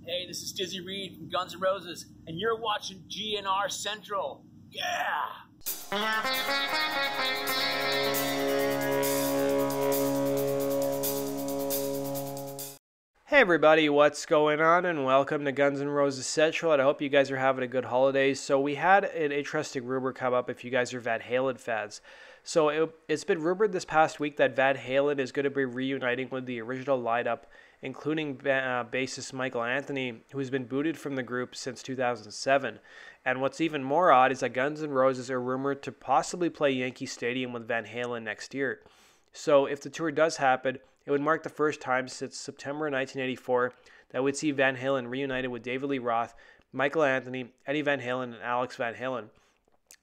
Hey, this is Dizzy Reed from Guns N' Roses, and you're watching GNR Central. Yeah! Hey everybody, what's going on? And welcome to Guns N' Roses Central. And I hope you guys are having a good holiday. So we had an interesting rumor come up if you guys are Van Halen fans. So it's been rumored this past week that Van Halen is going to be reuniting with the original lineup, including bassist Michael Anthony, who's been booted from the group since 2007. And what's even more odd is that Guns N' Roses are rumored to possibly play Yankee Stadium with Van Halen next year. So if the tour does happen, it would mark the first time since September 1984 that we'd see Van Halen reunited with David Lee Roth, Michael Anthony, Eddie Van Halen, and Alex Van Halen.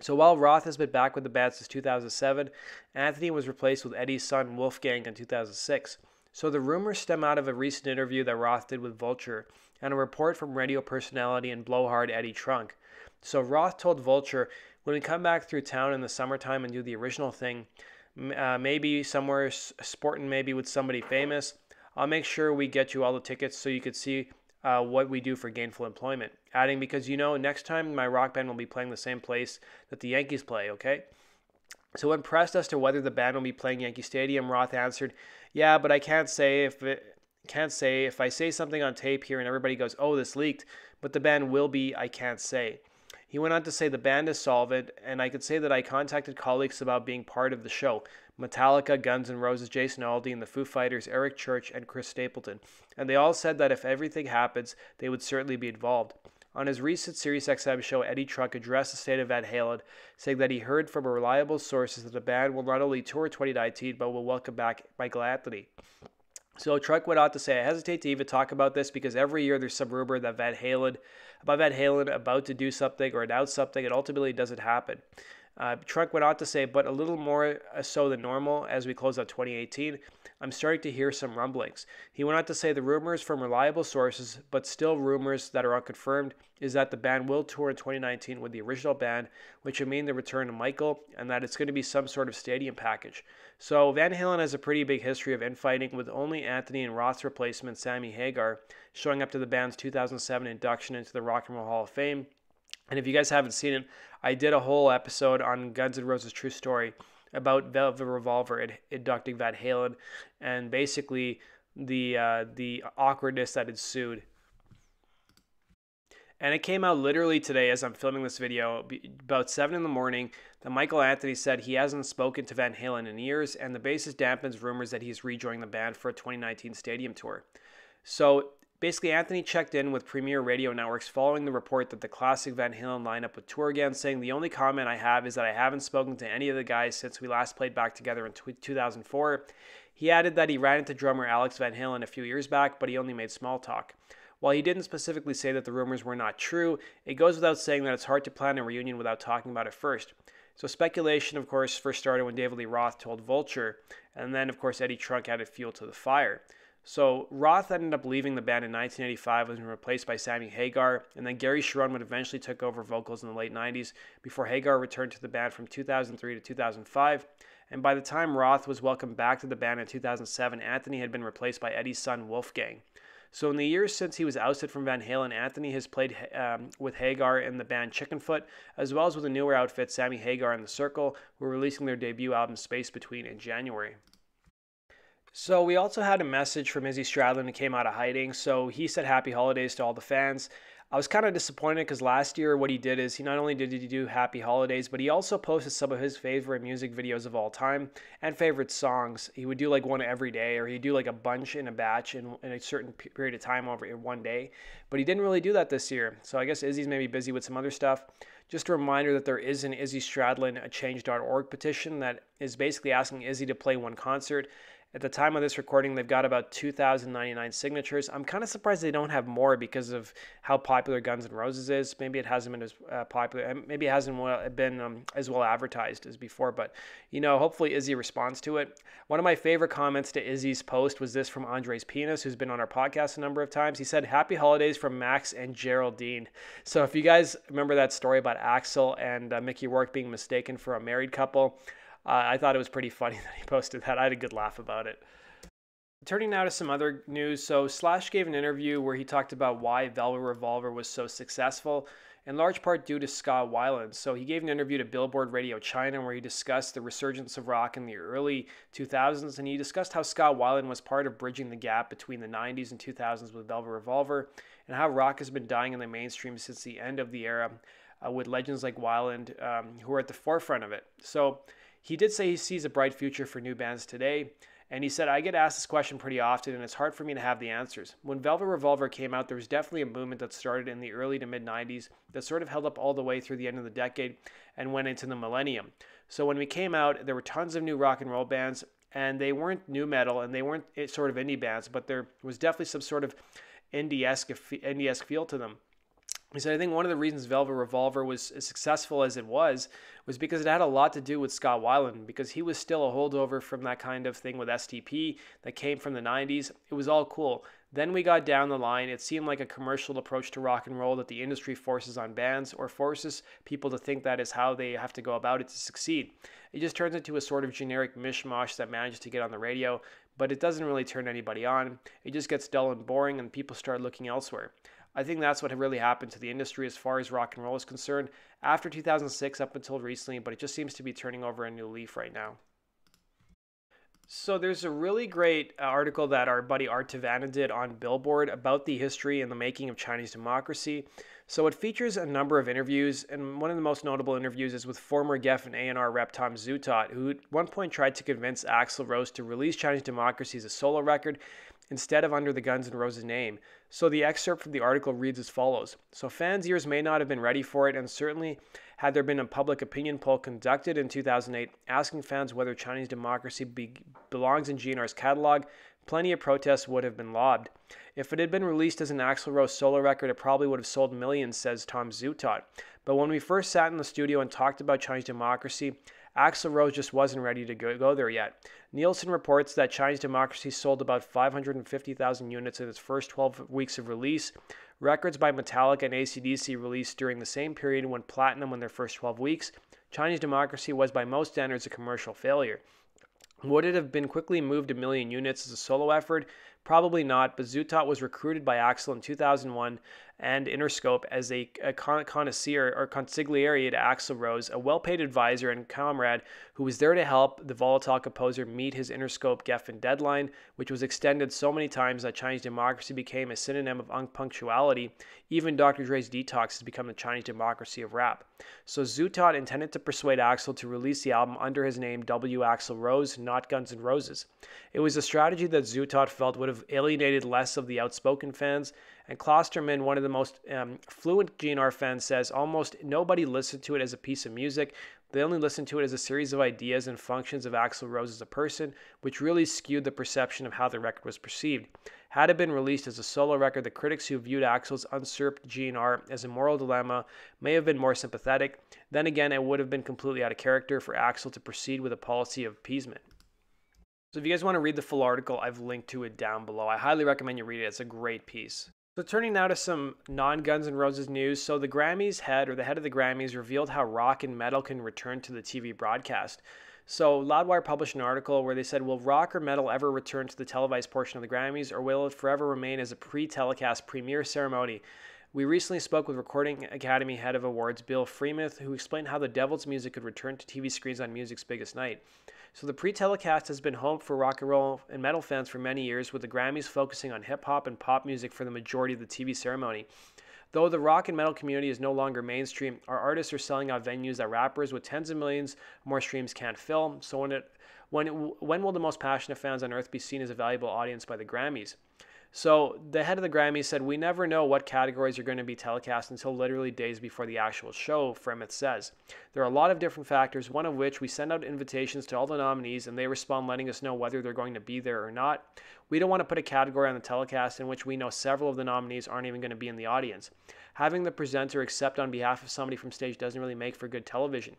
So while Roth has been back with the band since 2007, Anthony was replaced with Eddie's son Wolfgang in 2006. So the rumors stem out of a recent interview that Roth did with Vulture and a report from radio personality and blowhard Eddie Trunk. So Roth told Vulture, when we come back through town in the summertime and do the original thing, maybe somewhere sporting maybe with somebody famous, I'll make sure we get you all the tickets so you could see what we do for gainful employment. Adding, because you know, next time my rock band will be playing the same place that the Yankees play, okay? So when pressed as to whether the band will be playing Yankee Stadium, Roth answered, "Yeah, but I can't say if I say something on tape here and everybody goes, oh, this leaked, but the band will be, I can't say." He went on to say the band is solvent, and I could say that I contacted colleagues about being part of the show. Metallica, Guns N' Roses, Jason Aldean, the Foo Fighters, Eric Church, and Chris Stapleton. And they all said that if everything happens, they would certainly be involved. On his recent SiriusXM show, Eddie Trunk addressed the state of Van Halen, saying that he heard from reliable sources that the band will not only tour 2019, but will welcome back Michael Anthony. So Trunk went on to say, I hesitate to even talk about this because every year there's some rumor that Van Halen about to do something or announce something, and ultimately it doesn't happen. Trunk went on to say, but a little more so than normal as we close out 2018, I'm starting to hear some rumblings. He went on to say the rumors from reliable sources, but still rumors that are unconfirmed, is that the band will tour in 2019 with the original band, which would mean the return of Michael, and that it's going to be some sort of stadium package. So Van Halen has a pretty big history of infighting, with only Anthony and Roth's replacement, Sammy Hagar, showing up to the band's 2007 induction into the Rock and Roll Hall of Fame. And if you guys haven't seen it, I did a whole episode on Guns N' Roses' True Story about the Revolver inducting Van Halen and basically the awkwardness that ensued. And it came out literally today as I'm filming this video, about 7 in the morning, that Michael Anthony said he hasn't spoken to Van Halen in years, and the bassist dampens rumors that he's rejoining the band for a 2019 stadium tour. So basically, Anthony checked in with Premier Radio Networks following the report that the classic Van Halen lineup would tour again, saying, the only comment I have is that I haven't spoken to any of the guys since we last played back together in 2004. He added that he ran into drummer Alex Van Halen a few years back, but he only made small talk. While he didn't specifically say that the rumors were not true, it goes without saying that it's hard to plan a reunion without talking about it first. So speculation, of course, first started when David Lee Roth told Vulture, and then, of course, Eddie Trunk added fuel to the fire. So Roth ended up leaving the band in 1985 and was replaced by Sammy Hagar, and then Gary Sharon would eventually took over vocals in the late 90s before Hagar returned to the band from 2003 to 2005. And by the time Roth was welcomed back to the band in 2007, Anthony had been replaced by Eddie's son Wolfgang. So in the years since he was ousted from Van Halen, Anthony has played with Hagar in the band Chickenfoot, as well as with a newer outfit, Sammy Hagar and The Circle, who are releasing their debut album Space Between in January. So we also had a message from Izzy Stradlin who came out of hiding. So he said happy holidays to all the fans. I was kind of disappointed because last year what he did is he not only did he do happy holidays, but he also posted some of his favorite music videos of all time and favorite songs. He would do like one every day, or he'd do like a bunch in a batch in a certain period of time over in one day. But he didn't really do that this year. So I guess Izzy's maybe busy with some other stuff. Just a reminder that there is an Izzy Stradlin a change.org petition that is basically asking Izzy to play one concert. At the time of this recording, they've got about 2,099 signatures. I'm kind of surprised they don't have more because of how popular Guns N' Roses is. Maybe it hasn't been as popular. Maybe it hasn't been as well advertised as before. But, you know, hopefully Izzy responds to it. One of my favorite comments to Izzy's post was this from Andres Penis, who's been on our podcast a number of times. He said, happy holidays from Max and Geraldine. So if you guys remember that story about Axl and Mickey Rourke being mistaken for a married couple, I thought it was pretty funny that he posted that. I had a good laugh about it. Turning now to some other news. So Slash gave an interview where he talked about why Velvet Revolver was so successful, in large part due to ska Weiland. So he gave an interview to Billboard Radio China where he discussed the resurgence of rock in the early 2000s, and he discussed how ska Weiland was part of bridging the gap between the 90s and 2000s with Velvet Revolver, and how rock has been dying in the mainstream since the end of the era, with legends like Weiland who are at the forefront of it. So he did say he sees a bright future for new bands today. And he said, I get asked this question pretty often, and it's hard for me to have the answers. When Velvet Revolver came out, there was definitely a movement that started in the early to mid-90s that sort of held up all the way through the end of the decade and went into the millennium. So when we came out, there were tons of new rock and roll bands, and they weren't new metal, and they weren't sort of indie bands, but there was definitely some sort of indie-esque feel to them. He said, I think one of the reasons Velvet Revolver was as successful as it was because it had a lot to do with Scott Weiland, because he was still a holdover from that kind of thing with STP that came from the 90s. It was all cool. Then we got down the line. It seemed like a commercial approach to rock and roll that the industry forces on bands or forces people to think that is how they have to go about it to succeed. It just turns into a sort of generic mishmash that manages to get on the radio, but it doesn't really turn anybody on. It just gets dull and boring, and people start looking elsewhere. I think that's what really happened to the industry as far as rock and roll is concerned after 2006 up until recently, but it just seems to be turning over a new leaf right now. So there's a really great article that our buddy Art Tavanna did on Billboard about the history and the making of Chinese democracy. So it features a number of interviews, and one of the most notable interviews is with former Geffen A&R rep Tom Zutaut, who at one point tried to convince Axl Rose to release Chinese democracy as a solo record instead of under the Guns N' Roses name. So the excerpt from the article reads as follows. So fans' ears may not have been ready for it, and certainly had there been a public opinion poll conducted in 2008 asking fans whether Chinese democracy belongs in GNR's catalog, plenty of protests would have been lobbed. If it had been released as an Axl Rose solo record, it probably would have sold millions, says Tom Zutaut. But when we first sat in the studio and talked about Chinese democracy, Axl Rose just wasn't ready to go there yet. Nielsen reports that Chinese democracy sold about 550,000 units in its first 12 weeks of release. Records by Metallica and AC/DC released during the same period went platinum in their first 12 weeks. Chinese democracy was by most standards a commercial failure. Would it have been quickly moved to a million units as a solo effort? Probably not, but Zutaut was recruited by Axl in 2001 and Interscope as a connoisseur or consigliere to Axl Rose, a well-paid advisor and comrade who was there to help the volatile composer meet his Interscope Geffen deadline, which was extended so many times that Chinese democracy became a synonym of unpunctuality. Even Dr. Dre's Detox has become the Chinese democracy of rap. So Zutaut intended to persuade Axl to release the album under his name W. Axl Rose, not Guns N' Roses. It was a strategy that Zutaut felt would have alienated less of the outspoken fans, and Klosterman, one of the most fluent GNR fans, says almost nobody listened to it as a piece of music. They only listened to it as a series of ideas and functions of Axl Rose as a person, which really skewed the perception of how the record was perceived. Had it been released as a solo record, the critics who viewed Axl's usurped GNR as a moral dilemma may have been more sympathetic. Then again, it would have been completely out of character for Axl to proceed with a policy of appeasement. So if you guys want to read the full article, I've linked to it down below. I highly recommend you read it. It's a great piece. So turning now to some non-Guns N' Roses news. So the head of the Grammys revealed how rock and metal can return to the TV broadcast. So Loudwire published an article where they said, will rock or metal ever return to the televised portion of the Grammys, or will it forever remain as a pre-telecast premiere ceremony? We recently spoke with Recording Academy head of awards Bill Freemuth, who explained how the Devil's music could return to TV screens on music's biggest night. So the pre-telecast has been home for rock and roll and metal fans for many years, with the Grammys focusing on hip-hop and pop music for the majority of the TV ceremony. Though the rock and metal community is no longer mainstream, our artists are selling out venues that rappers with tens of millions more streams can't fill. So when will the most passionate fans on earth be seen as a valuable audience by the Grammys? So the head of the Grammys said, we never know what categories are going to be telecast until literally days before the actual show, Freemuth says. There are a lot of different factors, one of which we send out invitations to all the nominees and they respond letting us know whether they're going to be there or not. We don't want to put a category on the telecast in which we know several of the nominees aren't even going to be in the audience. Having the presenter accept on behalf of somebody from stage doesn't really make for good television.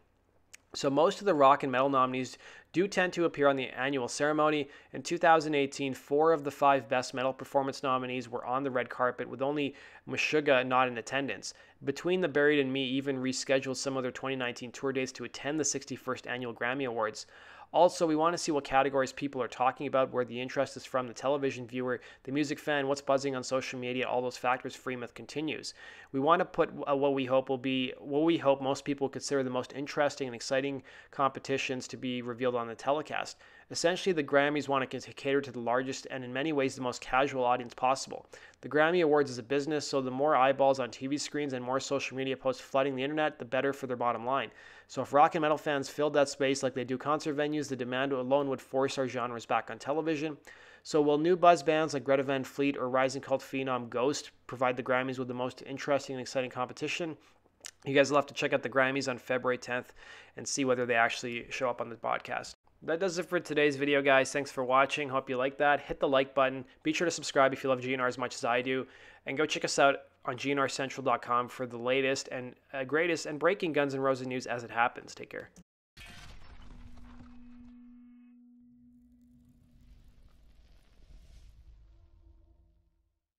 So most of the rock and metal nominees do tend to appear on the annual ceremony. In 2018, 4 of the 5 Best Metal Performance nominees were on the red carpet, with only Meshuggah not in attendance. Between the Buried and Me even rescheduled some of their 2019 tour dates to attend the 61st Annual Grammy Awards. Also, we want to see what categories people are talking about, where the interest is from, the television viewer, the music fan, what's buzzing on social media, all those factors. Freemouth continues. We want to put what we hope most people consider the most interesting and exciting competitions to be revealed on the telecast. Essentially, the Grammys want to cater to the largest and in many ways the most casual audience possible. The Grammy Awards is a business, so the more eyeballs on TV screens and more social media posts flooding the internet, the better for their bottom line. So if rock and metal fans filled that space like they do concert venues, the demand alone would force our genres back on television. So will new buzz bands like Greta Van Fleet or rising cult phenom Ghost provide the Grammys with the most interesting and exciting competition? You guys will have to check out the Grammys on February 10th and see whether they actually show up on the podcast. That does it for today's video, guys. Thanks for watching. Hope you like that. Hit the like button. Be sure to subscribe if you love GNR as much as I do. And go check us out on GNRcentral.com for the latest and greatest and breaking Guns N' Roses news as it happens. Take care.